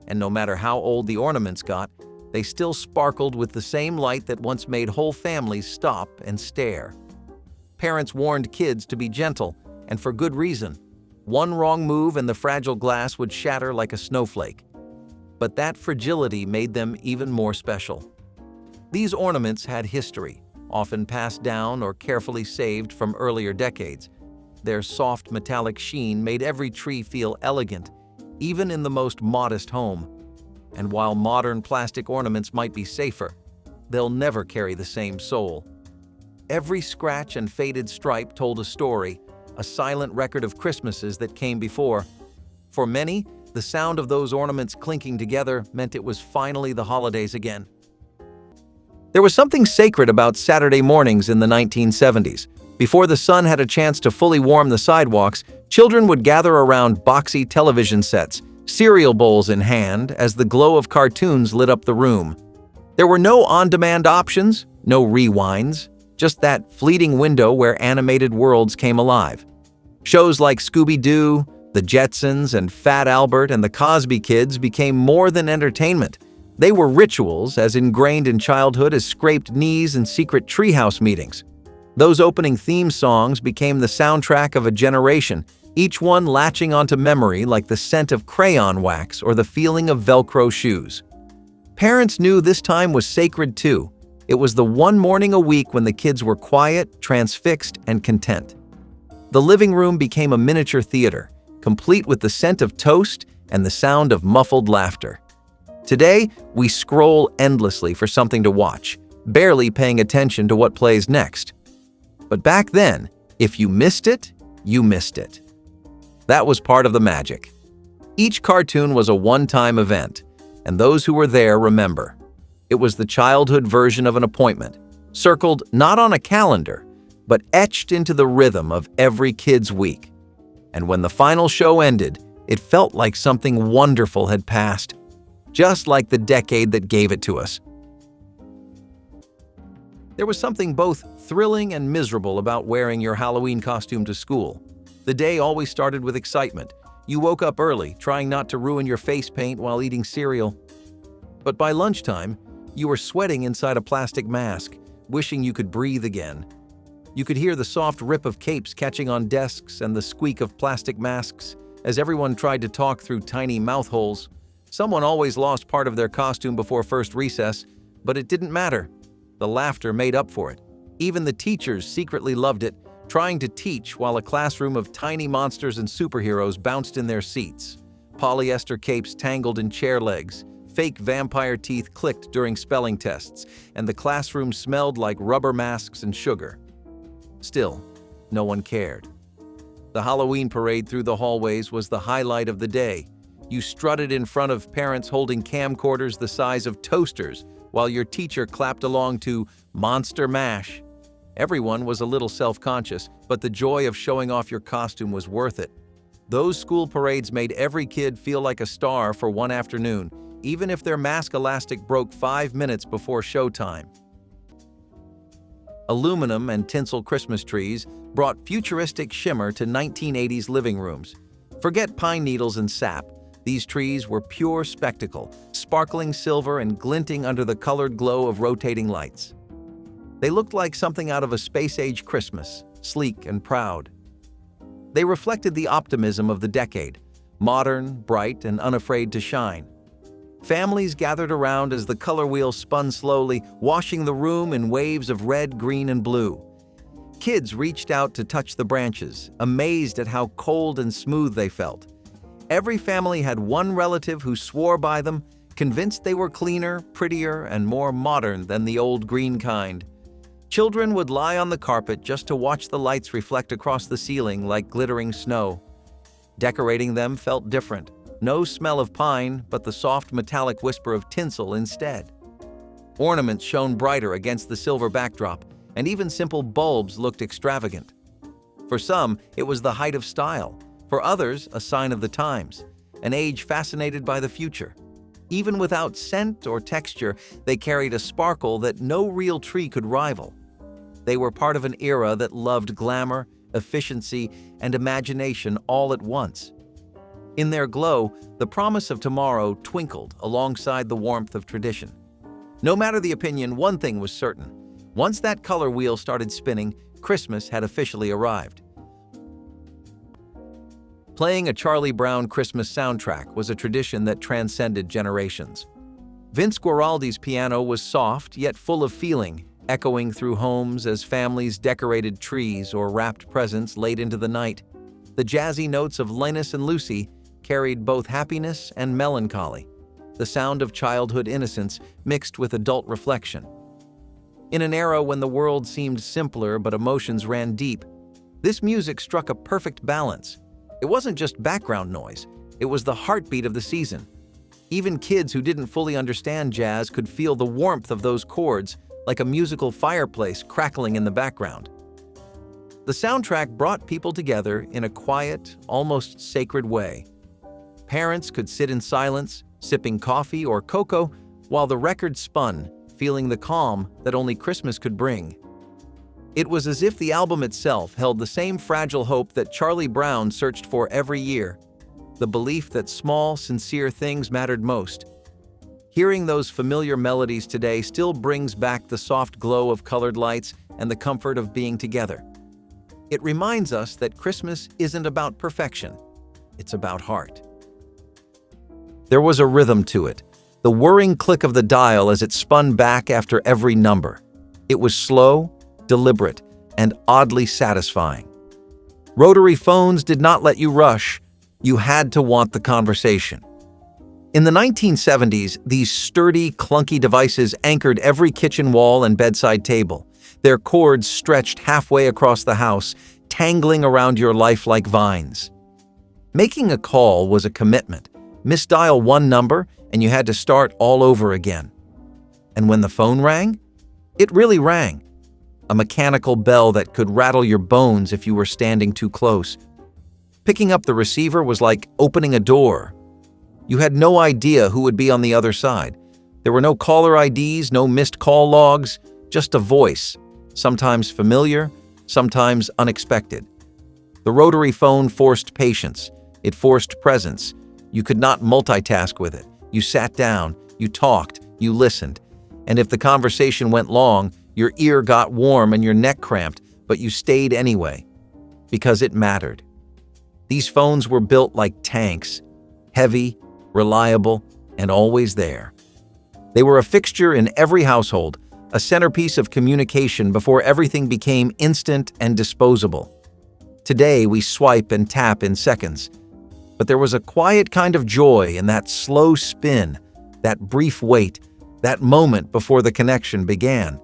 And no matter how old the ornaments got, they still sparkled with the same light that once made whole families stop and stare. Parents warned kids to be gentle, and for good reason. One wrong move and the fragile glass would shatter like a snowflake. But that fragility made them even more special. These ornaments had history, often passed down or carefully saved from earlier decades. Their soft metallic sheen made every tree feel elegant, even in the most modest home. And while modern plastic ornaments might be safer, they'll never carry the same soul. Every scratch and faded stripe told a story, a silent record of Christmases that came before. For many, the sound of those ornaments clinking together meant it was finally the holidays again. There was something sacred about Saturday mornings in the 1970s. Before the sun had a chance to fully warm the sidewalks, children would gather around boxy television sets, cereal bowls in hand, as the glow of cartoons lit up the room. There were no on-demand options, no rewinds, just that fleeting window where animated worlds came alive. Shows like Scooby-Doo, The Jetsons, and Fat Albert and the Cosby Kids became more than entertainment. They were rituals as ingrained in childhood as scraped knees and secret treehouse meetings. Those opening theme songs became the soundtrack of a generation, each one latching onto memory like the scent of crayon wax or the feeling of Velcro shoes. Parents knew this time was sacred too. It was the one morning a week when the kids were quiet, transfixed, and content. The living room became a miniature theater, complete with the scent of toast and the sound of muffled laughter. Today, we scroll endlessly for something to watch, barely paying attention to what plays next. But back then, if you missed it, you missed it. That was part of the magic. Each cartoon was a one-time event, and those who were there remember. It was the childhood version of an appointment, circled not on a calendar, but etched into the rhythm of every kid's week. And when the final show ended, it felt like something wonderful had passed, just like the decade that gave it to us. There was something both thrilling and miserable about wearing your Halloween costume to school. The day always started with excitement. You woke up early, trying not to ruin your face paint while eating cereal. But by lunchtime, you were sweating inside a plastic mask, wishing you could breathe again. You could hear the soft rip of capes catching on desks and the squeak of plastic masks as everyone tried to talk through tiny mouth holes. Someone always lost part of their costume before first recess, but it didn't matter. The laughter made up for it. Even the teachers secretly loved it, trying to teach while a classroom of tiny monsters and superheroes bounced in their seats. Polyester capes tangled in chair legs, fake vampire teeth clicked during spelling tests, and the classroom smelled like rubber masks and sugar. Still, no one cared. The Halloween parade through the hallways was the highlight of the day. You strutted in front of parents holding camcorders the size of toasters, while your teacher clapped along to Monster Mash. Everyone was a little self-conscious, but the joy of showing off your costume was worth it. Those school parades made every kid feel like a star for one afternoon, even if their mask elastic broke 5 minutes before showtime. Aluminum and tinsel Christmas trees brought futuristic shimmer to 1980s living rooms. Forget pine needles and sap. These trees were pure spectacle, sparkling silver and glinting under the colored glow of rotating lights. They looked like something out of a space-age Christmas, sleek and proud. They reflected the optimism of the decade, modern, bright, and unafraid to shine. Families gathered around as the color wheel spun slowly, washing the room in waves of red, green, and blue. Kids reached out to touch the branches, amazed at how cold and smooth they felt. Every family had one relative who swore by them, convinced they were cleaner, prettier, and more modern than the old green kind. Children would lie on the carpet just to watch the lights reflect across the ceiling like glittering snow. Decorating them felt different. No smell of pine, but the soft metallic whisper of tinsel instead. Ornaments shone brighter against the silver backdrop, and even simple bulbs looked extravagant. For some, it was the height of style. For others, a sign of the times, an age fascinated by the future. Even without scent or texture, they carried a sparkle that no real tree could rival. They were part of an era that loved glamour, efficiency, and imagination all at once. In their glow, the promise of tomorrow twinkled alongside the warmth of tradition. No matter the opinion, one thing was certain. Once that color wheel started spinning, Christmas had officially arrived. Playing a Charlie Brown Christmas soundtrack was a tradition that transcended generations. Vince Guaraldi's piano was soft yet full of feeling, echoing through homes as families decorated trees or wrapped presents late into the night. The jazzy notes of Linus and Lucy carried both happiness and melancholy, the sound of childhood innocence mixed with adult reflection. In an era when the world seemed simpler but emotions ran deep, this music struck a perfect balance. It wasn't just background noise, it was the heartbeat of the season. Even kids who didn't fully understand jazz could feel the warmth of those chords, like a musical fireplace crackling in the background. The soundtrack brought people together in a quiet, almost sacred way. Parents could sit in silence, sipping coffee or cocoa, while the record spun, feeling the calm that only Christmas could bring. It was as if the album itself held the same fragile hope that Charlie Brown searched for every year, the belief that small, sincere things mattered most. Hearing those familiar melodies today still brings back the soft glow of colored lights and the comfort of being together. It reminds us that Christmas isn't about perfection, it's about heart. There was a rhythm to it, the whirring click of the dial as it spun back after every number. It was slow, deliberate, and oddly satisfying. Rotary phones did not let you rush. You had to want the conversation. In the 1970s, these sturdy, clunky devices anchored every kitchen wall and bedside table. Their cords stretched halfway across the house, tangling around your life like vines. Making a call was a commitment. Misdial one number, and you had to start all over again. And when the phone rang, it really rang. A mechanical bell that could rattle your bones if you were standing too close. Picking up the receiver was like opening a door. You had no idea who would be on the other side. There were no caller IDs, no missed call logs, just a voice, sometimes familiar, sometimes unexpected. The rotary phone forced patience. It forced presence. You could not multitask with it. You sat down, you talked, you listened. And if the conversation went long, your ear got warm and your neck cramped, but you stayed anyway, because it mattered. These phones were built like tanks, heavy, reliable, and always there. They were a fixture in every household, a centerpiece of communication before everything became instant and disposable. Today, we swipe and tap in seconds, but there was a quiet kind of joy in that slow spin, that brief wait, that moment before the connection began.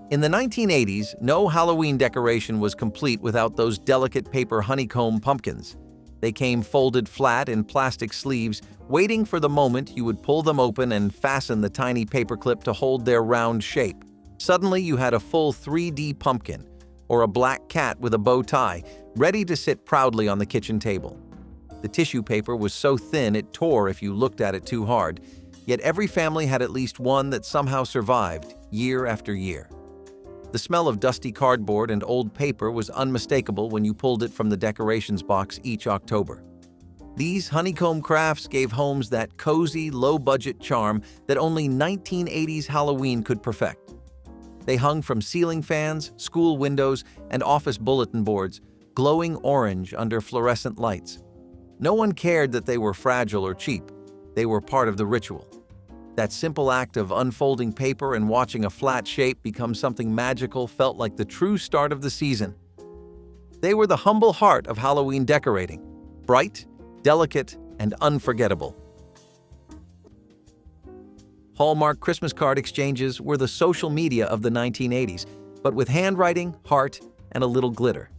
In the 1980s, no Halloween decoration was complete without those delicate paper honeycomb pumpkins. They came folded flat in plastic sleeves, waiting for the moment you would pull them open and fasten the tiny paperclip to hold their round shape. Suddenly, you had a full 3D pumpkin, or a black cat with a bow tie, ready to sit proudly on the kitchen table. The tissue paper was so thin it tore if you looked at it too hard, yet every family had at least one that somehow survived, year after year. The smell of dusty cardboard and old paper was unmistakable when you pulled it from the decorations box each October. These honeycomb crafts gave homes that cozy, low-budget charm that only 1980s Halloween could perfect. They hung from ceiling fans, school windows, and office bulletin boards, glowing orange under fluorescent lights. No one cared that they were fragile or cheap. They were part of the ritual. That simple act of unfolding paper and watching a flat shape become something magical felt like the true start of the season. They were the humble heart of Halloween decorating, bright, delicate, and unforgettable. Hallmark Christmas card exchanges were the social media of the 1980s, but with handwriting, heart, and a little glitter.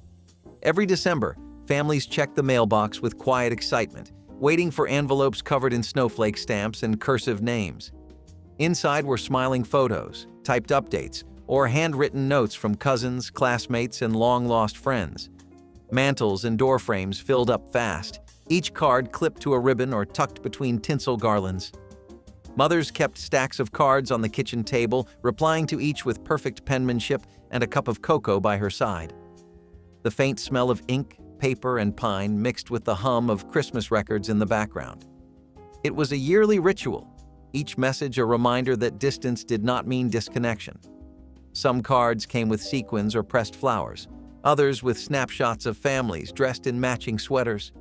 Every December, families checked the mailbox with quiet excitement, waiting for envelopes covered in snowflake stamps and cursive names. Inside were smiling photos, typed updates, or handwritten notes from cousins, classmates, and long-lost friends. Mantels and door frames filled up fast, each card clipped to a ribbon or tucked between tinsel garlands. Mothers kept stacks of cards on the kitchen table, replying to each with perfect penmanship and a cup of cocoa by her side. The faint smell of ink, paper, and pine mixed with the hum of Christmas records in the background. It was a yearly ritual, each message a reminder that distance did not mean disconnection. Some cards came with sequins or pressed flowers, others with snapshots of families dressed in matching sweaters.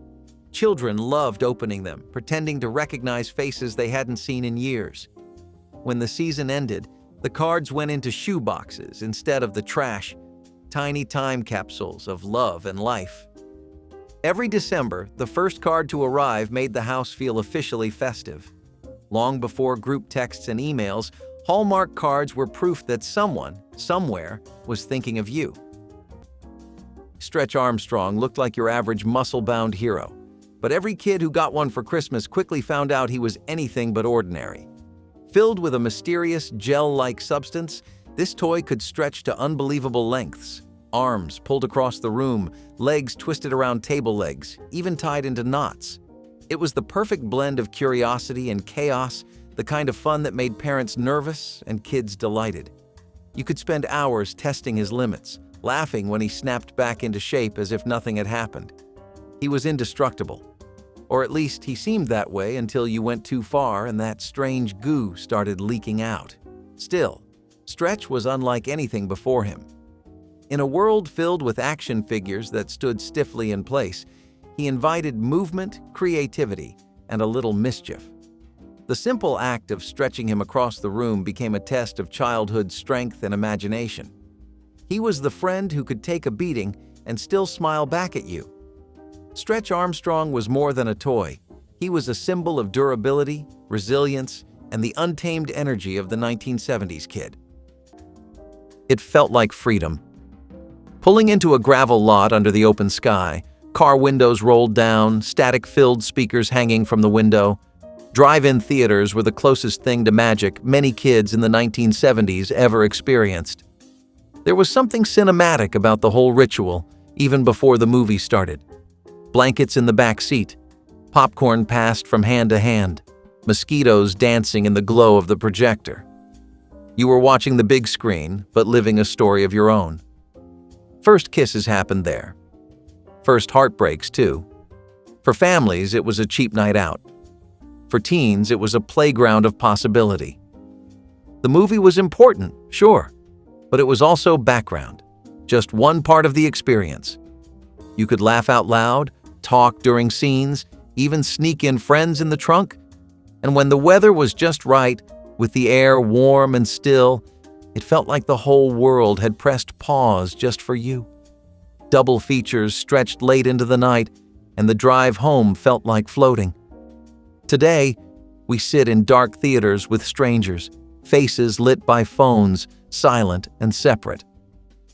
Children loved opening them, pretending to recognize faces they hadn't seen in years. When the season ended, the cards went into shoe boxes instead of the trash, tiny time capsules of love and life. Every December, the first card to arrive made the house feel officially festive. Long before group texts and emails, Hallmark cards were proof that someone, somewhere, was thinking of you. Stretch Armstrong looked like your average muscle-bound hero, but every kid who got one for Christmas quickly found out he was anything but ordinary. Filled with a mysterious gel-like substance, this toy could stretch to unbelievable lengths. Arms pulled across the room, legs twisted around table legs, even tied into knots. It was the perfect blend of curiosity and chaos, the kind of fun that made parents nervous and kids delighted. You could spend hours testing his limits, laughing when he snapped back into shape as if nothing had happened. He was indestructible. Or at least he seemed that way until you went too far and that strange goo started leaking out. Still, Stretch was unlike anything before him. In a world filled with action figures that stood stiffly in place, he invited movement, creativity, and a little mischief. The simple act of stretching him across the room became a test of childhood strength and imagination. He was the friend who could take a beating and still smile back at you. Stretch Armstrong was more than a toy. He was a symbol of durability, resilience, and the untamed energy of the 1970s kid. It felt like freedom. Pulling into a gravel lot under the open sky, car windows rolled down, static-filled speakers hanging from the window. Drive-in theaters were the closest thing to magic many kids in the 1970s ever experienced. There was something cinematic about the whole ritual, even before the movie started. Blankets in the back seat, popcorn passed from hand to hand, mosquitoes dancing in the glow of the projector. You were watching the big screen, but living a story of your own. First kisses happened there. First heartbreaks, too. For families, it was a cheap night out. For teens, it was a playground of possibility. The movie was important, sure, but it was also background, just one part of the experience. You could laugh out loud, talk during scenes, even sneak in friends in the trunk. And when the weather was just right, with the air warm and still, it felt like the whole world had pressed pause just for you. Double features stretched late into the night, and the drive home felt like floating. Today, we sit in dark theaters with strangers, faces lit by phones, silent and separate.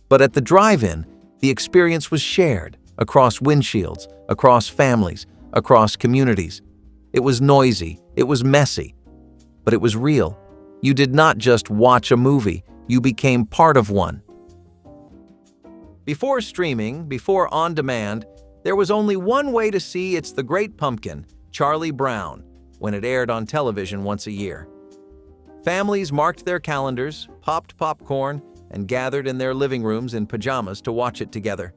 But at the drive-in, the experience was shared, across windshields, across families, across communities. It was noisy, it was messy, but it was real. You did not just watch a movie, you became part of one. Before streaming, before on-demand, there was only one way to see It's the Great Pumpkin, Charlie Brown, when it aired on television once a year. Families marked their calendars, popped popcorn, and gathered in their living rooms in pajamas to watch it together.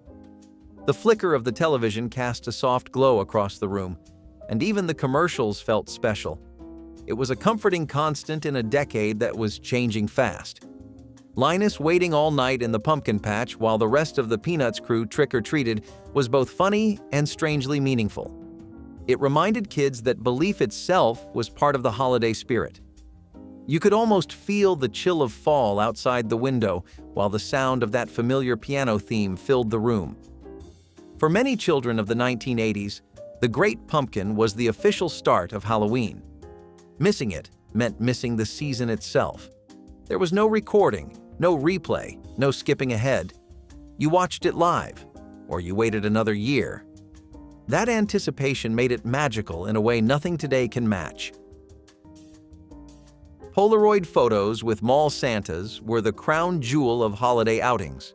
The flicker of the television cast a soft glow across the room, and even the commercials felt special. It was a comforting constant in a decade that was changing fast. Linus waiting all night in the pumpkin patch while the rest of the Peanuts crew trick-or-treated was both funny and strangely meaningful. It reminded kids that belief itself was part of the holiday spirit. You could almost feel the chill of fall outside the window while the sound of that familiar piano theme filled the room. For many children of the 1980s, The Great Pumpkin was the official start of Halloween. Missing it meant missing the season itself. There was no recording, no replay, no skipping ahead. You watched it live, or you waited another year. That anticipation made it magical in a way nothing today can match. Polaroid photos with mall Santas were the crown jewel of holiday outings.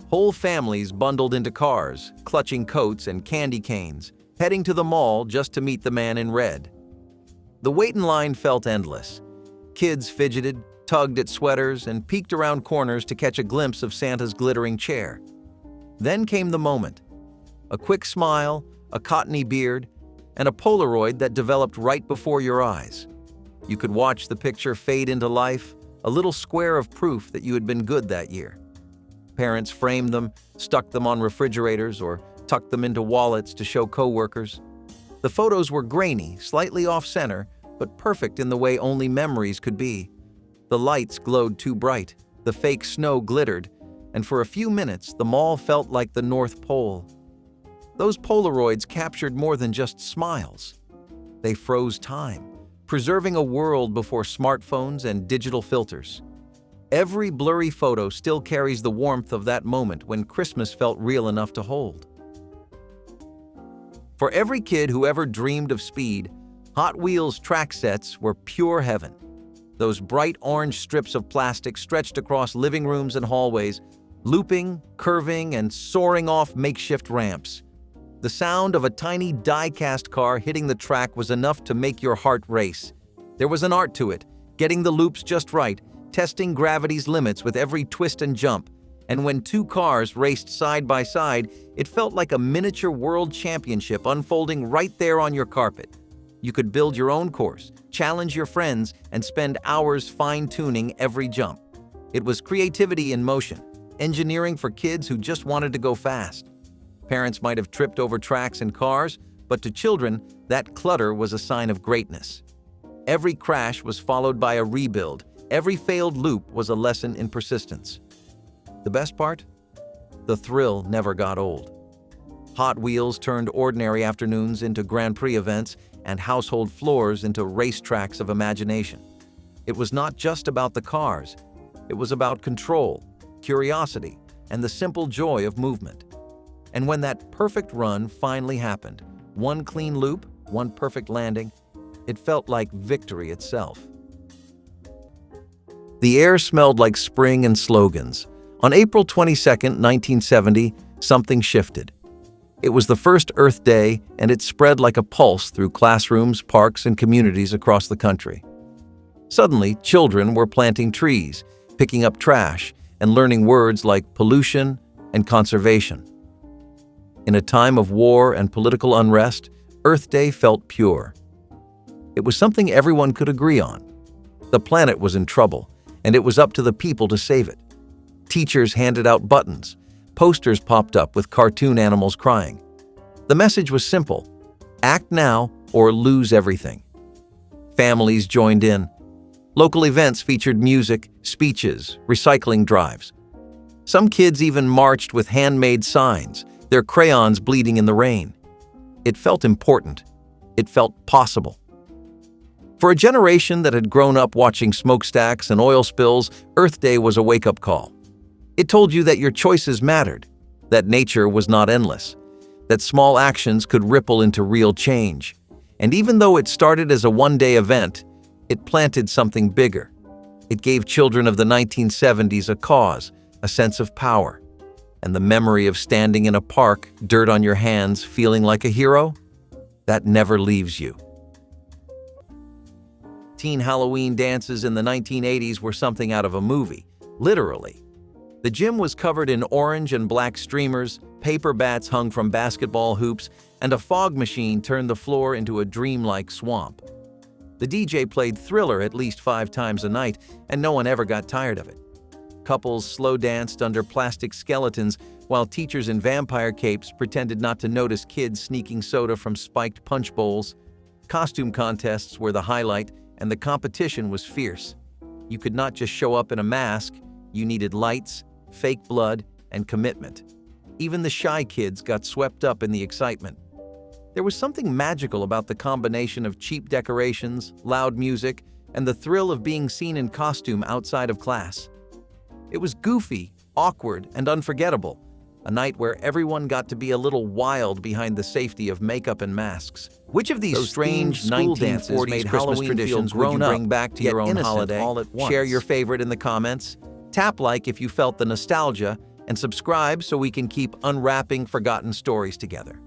Whole families bundled into cars, clutching coats and candy canes, heading to the mall just to meet the man in red. The wait in line felt endless. Kids fidgeted, tugged at sweaters, and peeked around corners to catch a glimpse of Santa's glittering chair. Then came the moment. A quick smile, a cottony beard, and a Polaroid that developed right before your eyes. You could watch the picture fade into life, a little square of proof that you had been good that year. Parents framed them, stuck them on refrigerators, or tucked them into wallets to show coworkers. The photos were grainy, slightly off-center, but perfect in the way only memories could be. The lights glowed too bright, the fake snow glittered, and for a few minutes the mall felt like the North Pole. Those Polaroids captured more than just smiles. They froze time, preserving a world before smartphones and digital filters. Every blurry photo still carries the warmth of that moment when Christmas felt real enough to hold. For every kid who ever dreamed of speed, Hot Wheels track sets were pure heaven. Those bright orange strips of plastic stretched across living rooms and hallways, looping, curving, and soaring off makeshift ramps. The sound of a tiny die-cast car hitting the track was enough to make your heart race. There was an art to it, getting the loops just right, testing gravity's limits with every twist and jump. And when two cars raced side by side, it felt like a miniature world championship unfolding right there on your carpet. You could build your own course, challenge your friends, and spend hours fine-tuning every jump. It was creativity in motion, engineering for kids who just wanted to go fast. Parents might have tripped over tracks and cars, but to children, that clutter was a sign of greatness. Every crash was followed by a rebuild. Every failed loop was a lesson in persistence. The best part? The thrill never got old. Hot Wheels turned ordinary afternoons into Grand Prix events and household floors into racetracks of imagination. It was not just about the cars. It was about control, curiosity, and the simple joy of movement. And when that perfect run finally happened, one clean loop, one perfect landing, it felt like victory itself. The air smelled like spring and slogans. On April 22, 1970, something shifted. It was the first Earth Day, and it spread like a pulse through classrooms, parks, and communities across the country. Suddenly, children were planting trees, picking up trash, and learning words like pollution and conservation. In a time of war and political unrest, Earth Day felt pure. It was something everyone could agree on. The planet was in trouble, and it was up to the people to save it. Teachers handed out buttons. Posters popped up with cartoon animals crying. The message was simple: act now or lose everything. Families joined in. Local events featured music, speeches, recycling drives. Some kids even marched with handmade signs, their crayons bleeding in the rain. It felt important. It felt possible. For a generation that had grown up watching smokestacks and oil spills, Earth Day was a wake-up call. It told you that your choices mattered, that nature was not endless, that small actions could ripple into real change. And even though it started as a one-day event, it planted something bigger. It gave children of the 1970s a cause, a sense of power. And the memory of standing in a park, dirt on your hands, feeling like a hero, that never leaves you. Teen Halloween dances in the 1980s were something out of a movie, literally. The gym was covered in orange and black streamers, paper bats hung from basketball hoops, and a fog machine turned the floor into a dreamlike swamp. The DJ played Thriller at least 5 times a night, and no one ever got tired of it. Couples slow danced under plastic skeletons, while teachers in vampire capes pretended not to notice kids sneaking soda from spiked punch bowls. Costume contests were the highlight, and the competition was fierce. You could not just show up in a mask, you needed lights, fake blood, and commitment. Even the shy kids got swept up in the excitement. There was something magical about the combination of cheap decorations, loud music, and the thrill of being seen in costume outside of class. It was goofy, awkward, and unforgettable, a night where everyone got to be a little wild behind the safety of makeup and masks. Which of these strange 1940s Christmas traditions would you bring back to your own holiday? All at once? Share your favorite in the comments. Tap like if you felt the nostalgia, and subscribe so we can keep unwrapping forgotten stories together.